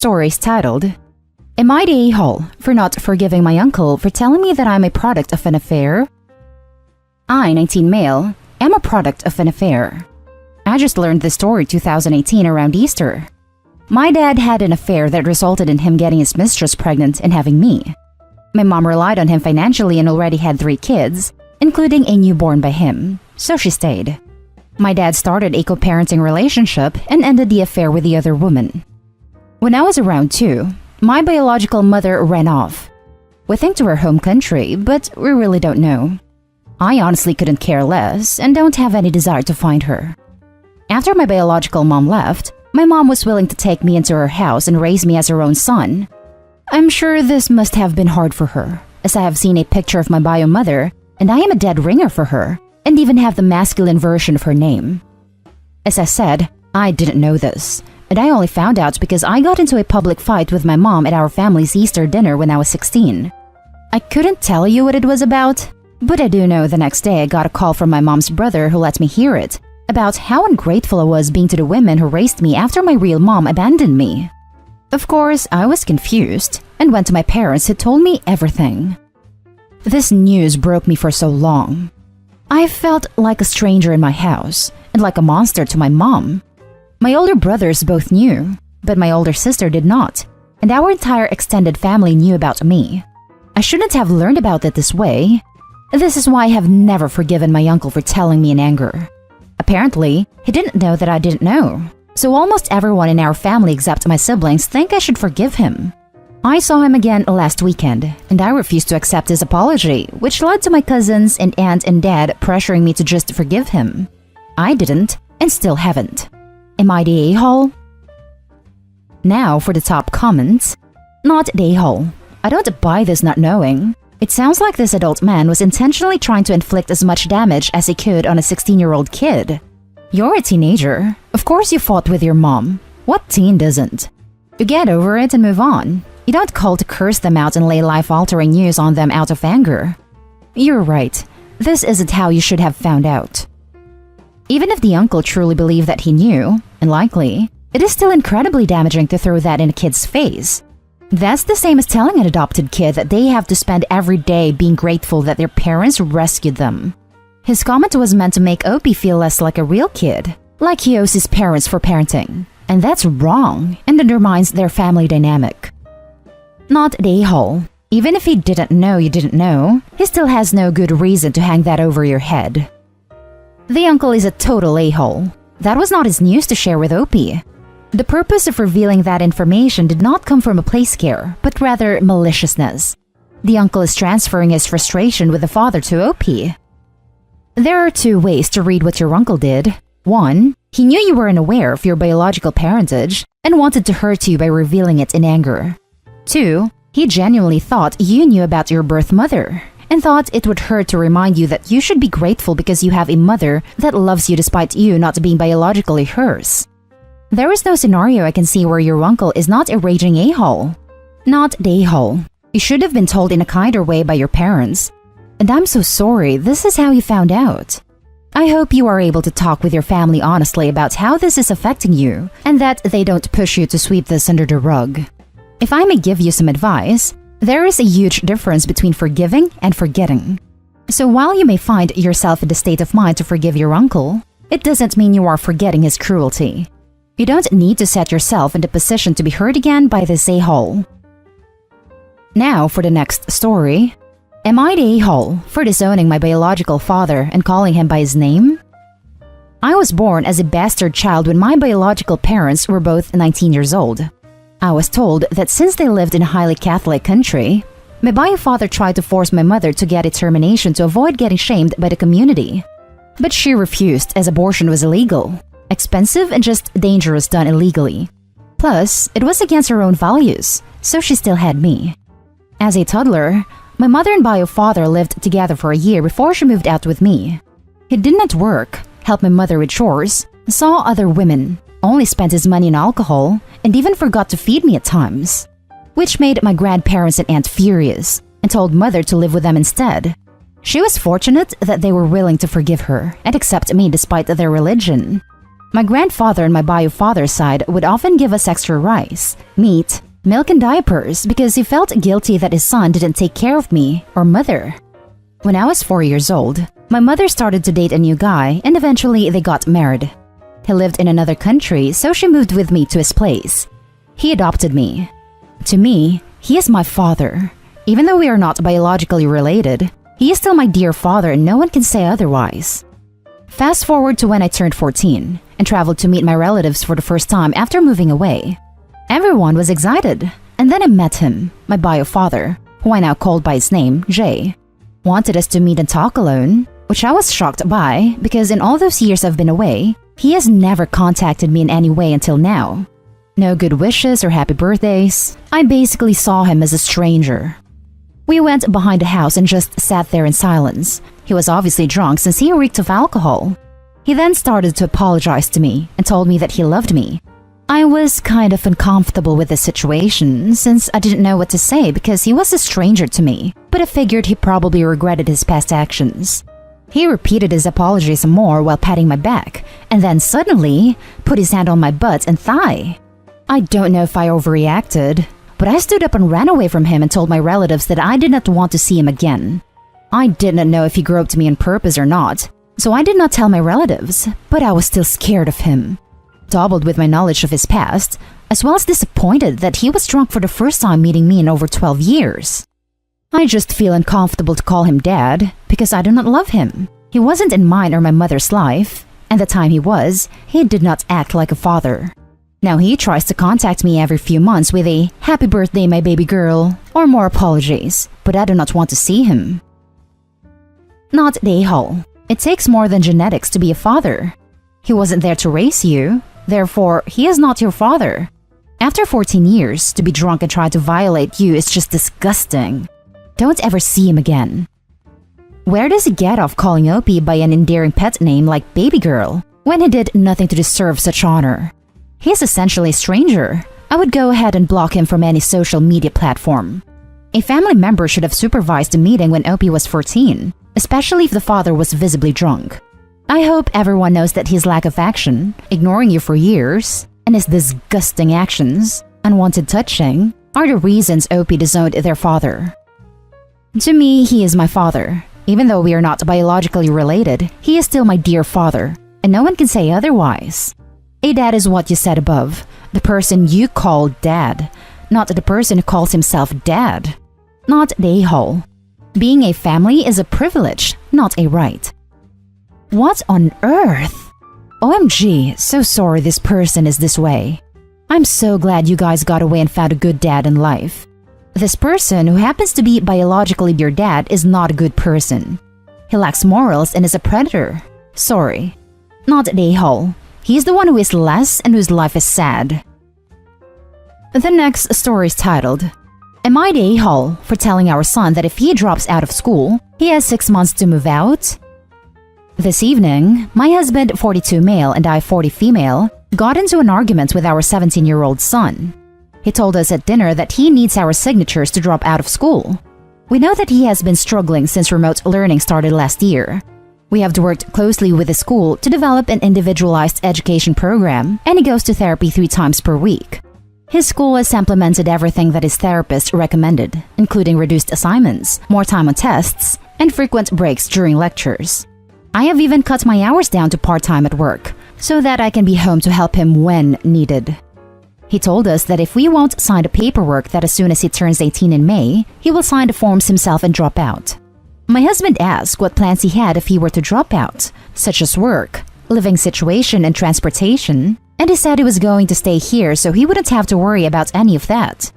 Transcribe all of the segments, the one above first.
Stories titled, Am I the a-hole for not forgiving my uncle for telling me that I'm a product of an affair? I, 19 male, am a product of an affair. I just learned this story 2018 around Easter. My dad had an affair that resulted in him getting his mistress pregnant and having me. My mom relied on him financially and already had 3 kids, including a newborn by him, so she stayed. My dad started a co-parenting relationship and ended the affair with the other woman. When I was around 2, my biological mother ran off. We think to her home country, but we really don't know. I honestly couldn't care less and don't have any desire to find her. After my biological mom left, my mom was willing to take me into her house and raise me as her own son. I'm sure this must have been hard for her, as I have seen a picture of my bio mother and I am a dead ringer for her and even have the masculine version of her name. As I said, I didn't know this, and I only found out because I got into a public fight with my mom at our family's Easter dinner when I was 16. I couldn't tell you what it was about, but I do know the next day I got a call from my mom's brother who let me hear it, about how ungrateful I was being to the women who raised me after my real mom abandoned me. Of course, I was confused and went to my parents who told me everything. This news broke me for so long. I felt like a stranger in my house and like a monster to my mom. My older brothers both knew, but my older sister did not, and our entire extended family knew about me. I shouldn't have learned about it this way. This is why I have never forgiven my uncle for telling me in anger. Apparently, he didn't know that I didn't know, so almost everyone in our family except my siblings think I should forgive him. I saw him again last weekend, and I refused to accept his apology, which led to my cousins and aunt and dad pressuring me to just forgive him. I didn't, and still haven't. Am I the a-hole? Now for the top comments. Not the a-hole. I don't buy this not knowing. It sounds like this adult man was intentionally trying to inflict as much damage as he could on a 16-year-old kid. You're a teenager. Of course you fought with your mom. What teen doesn't? You get over it and move on. You don't call to curse them out and lay life-altering news on them out of anger. You're right. This isn't how you should have found out. Even if the uncle truly believed that he knew, and likely, it is still incredibly damaging to throw that in a kid's face. That's the same as telling an adopted kid that they have to spend every day being grateful that their parents rescued them. His comment was meant to make Opie feel less like a real kid, like he owes his parents for parenting, and that's wrong and undermines their family dynamic. Not the a-hole. Even if he didn't know you didn't know, he still has no good reason to hang that over your head. The uncle is a total a-hole. That was not his news to share with Opie. The purpose of revealing that information did not come from a place scare, but rather maliciousness. The uncle is transferring his frustration with the father to Opie. There are 2 ways to read what your uncle did. 1, he knew you were unaware of your biological parentage and wanted to hurt you by revealing it in anger. 2, he genuinely thought you knew about your birth mother and thought it would hurt to remind you that you should be grateful because you have a mother that loves you despite you not being biologically hers. There is no scenario I can see where your uncle is not a raging a-hole. Not the a-hole. You should have been told in a kinder way by your parents. And I'm so sorry this is how you found out. I hope you are able to talk with your family honestly about how this is affecting you and that they don't push you to sweep this under the rug. If I may give you some advice, there is a huge difference between forgiving and forgetting. So while you may find yourself in the state of mind to forgive your uncle, it doesn't mean you are forgetting his cruelty. You don't need to set yourself in the position to be hurt again by this a-hole. Now for the next story. Am I the a-hole for disowning my biological father and calling him by his name? I was born as a bastard child when my biological parents were both 19 years old. I was told that since they lived in a highly Catholic country, my bio father tried to force my mother to get a termination to avoid getting shamed by the community. But she refused as abortion was illegal, expensive and just dangerous done illegally. Plus, it was against her own values, so she still had me. As a toddler, my mother and bio father lived together for a year before she moved out with me. He did not work, helped my mother with chores, saw other women, only spent his money on alcohol, and even forgot to feed me at times. Which made my grandparents and aunt furious, and told mother to live with them instead. She was fortunate that they were willing to forgive her and accept me despite their religion. My grandfather on my bio father's side would often give us extra rice, meat, milk and diapers because he felt guilty that his son didn't take care of me or mother. When I was 4 years old, my mother started to date a new guy and eventually they got married. He lived in another country, so she moved with me to his place. He adopted me. To me, he is my father. Even though we are not biologically related, he is still my dear father and no one can say otherwise. Fast forward to when I turned 14 and traveled to meet my relatives for the first time after moving away. Everyone was excited, and then I met him, my bio father, who I now called by his name, Jay. Wanted us to meet and talk alone, which I was shocked by because in all those years I've been away, he has never contacted me in any way until now. No good wishes or happy birthdays. I basically saw him as a stranger. We went behind the house and just sat there in silence. He was obviously drunk since he reeked of alcohol. He then started to apologize to me and told me that he loved me. I was kind of uncomfortable with the situation since I didn't know what to say because he was a stranger to me, but I figured he probably regretted his past actions. He repeated his apology some more while patting my back, and then suddenly put his hand on my butt and thigh. I don't know if I overreacted, but I stood up and ran away from him and told my relatives that I did not want to see him again. I did not know if he groped me on purpose or not, so I did not tell my relatives, but I was still scared of him. Doubled with my knowledge of his past, as well as disappointed that he was drunk for the first time meeting me in over 12 years. I just feel uncomfortable to call him dad because I do not love him. He wasn't in mine or my mother's life, and the time he did not act like a father. Now he tries to contact me every few months with a happy birthday my baby girl or more apologies, but I do not want to see him. Not the a-hole. It takes more than genetics to be a father. He wasn't there to raise you, therefore he is not your father. After 14 years, to be drunk and try to violate you is just disgusting. Don't ever see him again. Where does he get off calling Opie by an endearing pet name like baby girl when he did nothing to deserve such honor? He is essentially a stranger. I would go ahead and block him from any social media platform. A family member should have supervised the meeting when Opie was 14, especially if the father was visibly drunk. I hope everyone knows that his lack of action, ignoring you for years, and his disgusting actions, unwanted touching, are the reasons Opie disowned their father. To me, he is my father. Even though we are not biologically related, he is still my dear father, and no one can say otherwise. A dad is what you said above, the person you call dad, not the person who calls himself dad. Not the a-hole. Being a family is a privilege, not a right. What on earth? OMG, so sorry this person is this way. I'm so glad you guys got away and found a good dad in life. This person who happens to be biologically your dad is not a good person. He lacks morals and is a predator. Sorry. Not the a-hole. He's the one who is less and whose life is sad. The next story is titled, Am I the a-hole for telling our son that if he drops out of school, he has 6 months to move out? This evening, my husband, 42 male, and I, 40 female, got into an argument with our 17-year-old son. He told us at dinner that he needs our signatures to drop out of school. We know that he has been struggling since remote learning started last year. We have worked closely with the school to develop an individualized education program, and he goes to therapy 3 times per week. His school has implemented everything that his therapist recommended, including reduced assignments, more time on tests, and frequent breaks during lectures. I have even cut my hours down to part-time at work, so that I can be home to help him when needed. He told us that if we won't sign the paperwork that as soon as he turns 18 in May, he will sign the forms himself and drop out. My husband asked what plans he had if he were to drop out, such as work, living situation, and transportation, and he said he was going to stay here so he wouldn't have to worry about any of that.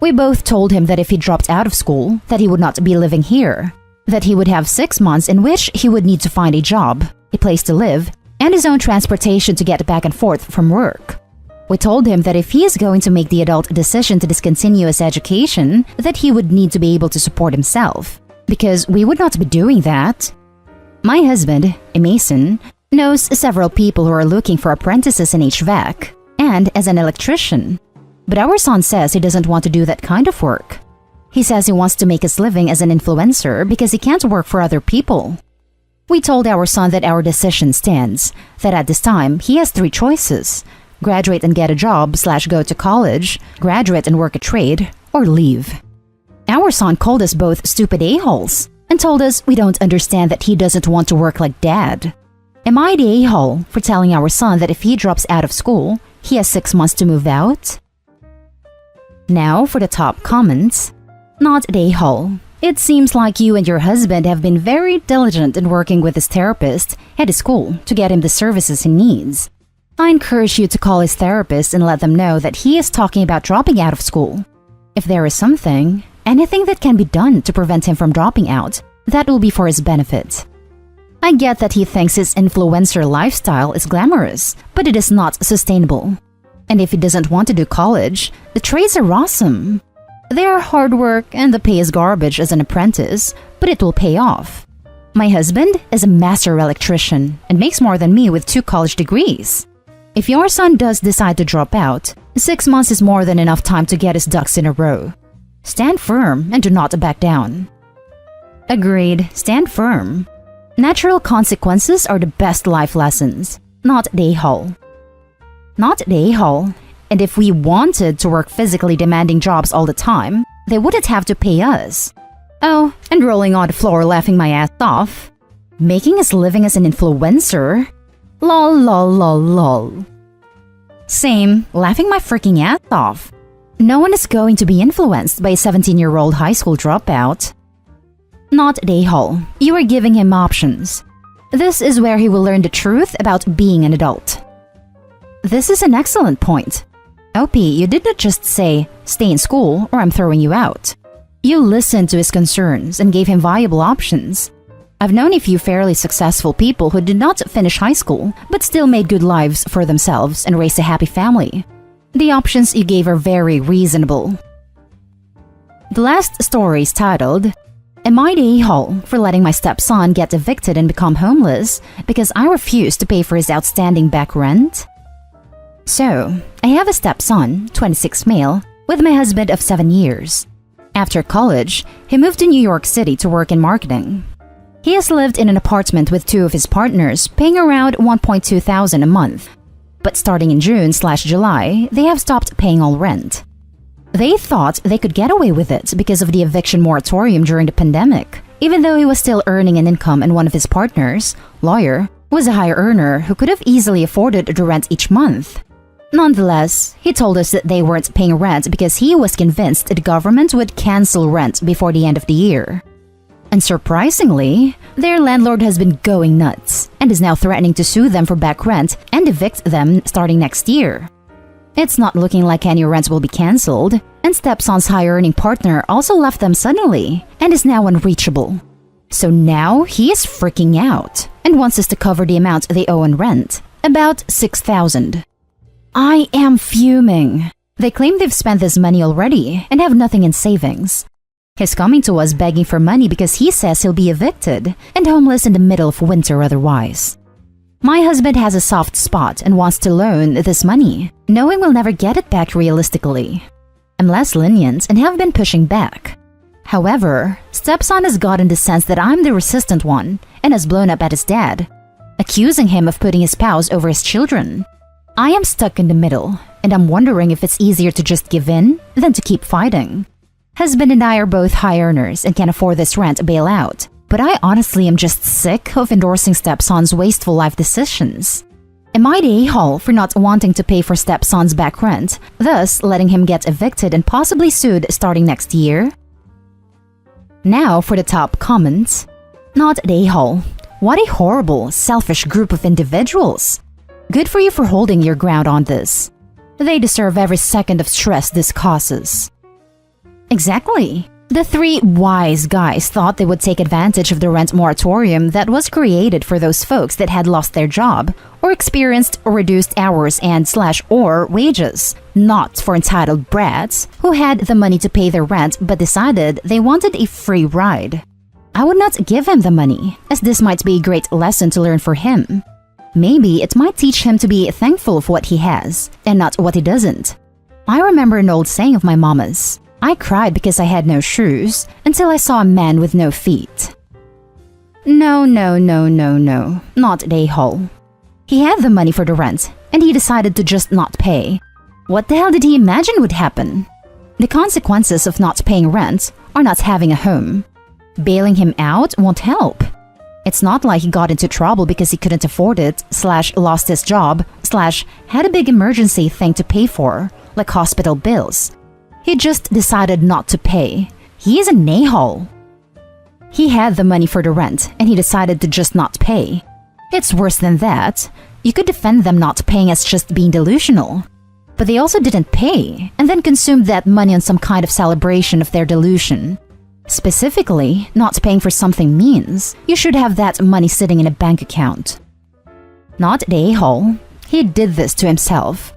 We both told him that if he dropped out of school, that he would not be living here, that he would have 6 months in which he would need to find a job, a place to live, and his own transportation to get back and forth from work. We told him that if he is going to make the adult decision to discontinue his education, that he would need to be able to support himself, because we would not be doing that. My husband, a mason, knows several people who are looking for apprentices in HVAC and as an electrician, but our son says he doesn't want to do that kind of work. He says he wants to make his living as an influencer because he can't work for other people. We told our son that our decision stands, that at this time he has three choices: graduate and get a job/go to college, graduate and work a trade, or leave. Our son called us both stupid a-holes and told us we don't understand that he doesn't want to work like dad. Am I the a-hole for telling our son that if he drops out of school, he has 6 months to move out? Now for the top comments. Not the a-hole. It seems like you and your husband have been very diligent in working with his therapist at his school to get him the services he needs. I encourage you to call his therapist and let them know that he is talking about dropping out of school. If there is anything that can be done to prevent him from dropping out, that will be for his benefit. I get that he thinks his influencer lifestyle is glamorous, but it is not sustainable. And if he doesn't want to do college, the trades are awesome. They are hard work and the pay is garbage as an apprentice, but it will pay off. My husband is a master electrician and makes more than me with 2 college degrees. If your son does decide to drop out, 6 months is more than enough time to get his ducks in a row. Stand firm and do not back down. Agreed, stand firm. Natural consequences are the best life lessons, not the a-hole. Not the a-hole. And if we wanted to work physically demanding jobs all the time, they wouldn't have to pay us. Oh, and rolling on the floor laughing my ass off. Making his living as an influencer? Lol lol lol lol. Same, laughing my freaking ass off. No one is going to be influenced by a 17-year-old high school dropout. Not the a-hole. You are giving him options. This is where he will learn the truth about being an adult. This is an excellent point. OP, you did not just say, stay in school or I'm throwing you out. You listened to his concerns and gave him viable options. I've known a few fairly successful people who did not finish high school but still made good lives for themselves and raised a happy family. The options you gave are very reasonable. The last story is titled, Am I the a-hole for letting my stepson get evicted and become homeless because I refused to pay for his outstanding back rent? So, I have a stepson, 26 male, with my husband of 7 years. After college, he moved to New York City to work in marketing. He has lived in an apartment with 2 of his partners, paying around $1,200 a month. But starting in June/July, they have stopped paying all rent. They thought they could get away with it because of the eviction moratorium during the pandemic, even though he was still earning an income and one of his partners, lawyer, was a higher earner who could have easily afforded the rent each month. Nonetheless, he told us that they weren't paying rent because he was convinced the government would cancel rent before the end of the year. And surprisingly, their landlord has been going nuts and is now threatening to sue them for back rent and evict them starting next year. It's not looking like any rent will be cancelled, and stepson's high-earning partner also left them suddenly and is now unreachable. So now he is freaking out and wants us to cover the amount they owe in rent, about $6,000. I am fuming. They claim they've spent this money already and have nothing in savings. He's coming to us begging for money because he says he'll be evicted and homeless in the middle of winter otherwise. My husband has a soft spot and wants to loan this money, knowing we'll never get it back realistically. I'm less lenient and have been pushing back. However, stepson has gotten the sense that I'm the resistant one and has blown up at his dad, accusing him of putting his spouse over his children. I am stuck in the middle, and I'm wondering if it's easier to just give in than to keep fighting. Husband and I are both high earners and can afford this rent bailout, but I honestly am just sick of endorsing stepson's wasteful life decisions. Am I the a-hole for not wanting to pay for stepson's back rent, thus letting him get evicted and possibly sued starting next year? Now for the top comments. Not the a-hole. What a horrible, selfish group of individuals. Good for you for holding your ground on this. They deserve every second of stress this causes. Exactly. The 3 wise guys thought they would take advantage of the rent moratorium that was created for those folks that had lost their job or experienced reduced hours and/or wages, not for entitled brats who had the money to pay their rent but decided they wanted a free ride. I would not give him the money, as this might be a great lesson to learn for him. Maybe it might teach him to be thankful of what he has and not what he doesn't. I remember an old saying of my mama's. I cried because I had no shoes until I saw a man with no feet. No, not the a-hole. He had the money for the rent, and he decided to just not pay. What the hell did he imagine would happen? The consequences of not paying rent are not having a home. Bailing him out won't help. It's not like he got into trouble because he couldn't afford it, / lost his job, / had a big emergency thing to pay for, like hospital bills. He just decided not to pay. He is an a-hole. He had the money for the rent, and he decided to just not pay. It's worse than that. You could defend them not paying as just being delusional. But they also didn't pay, and then consumed that money on some kind of celebration of their delusion. Specifically, not paying for something means you should have that money sitting in a bank account. Not the a-hole. He did this to himself.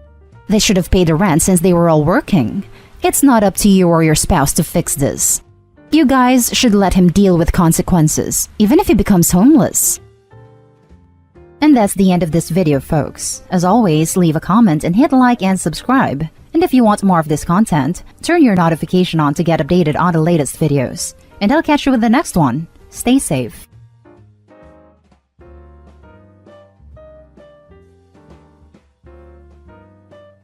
They should have paid the rent since they were all working. It's not up to you or your spouse to fix this. You guys should let him deal with consequences, even if he becomes homeless. And that's the end of this video, folks. As always, leave a comment and hit like and subscribe. And if you want more of this content, turn your notification on to get updated on the latest videos. And I'll catch you with the next one. Stay safe.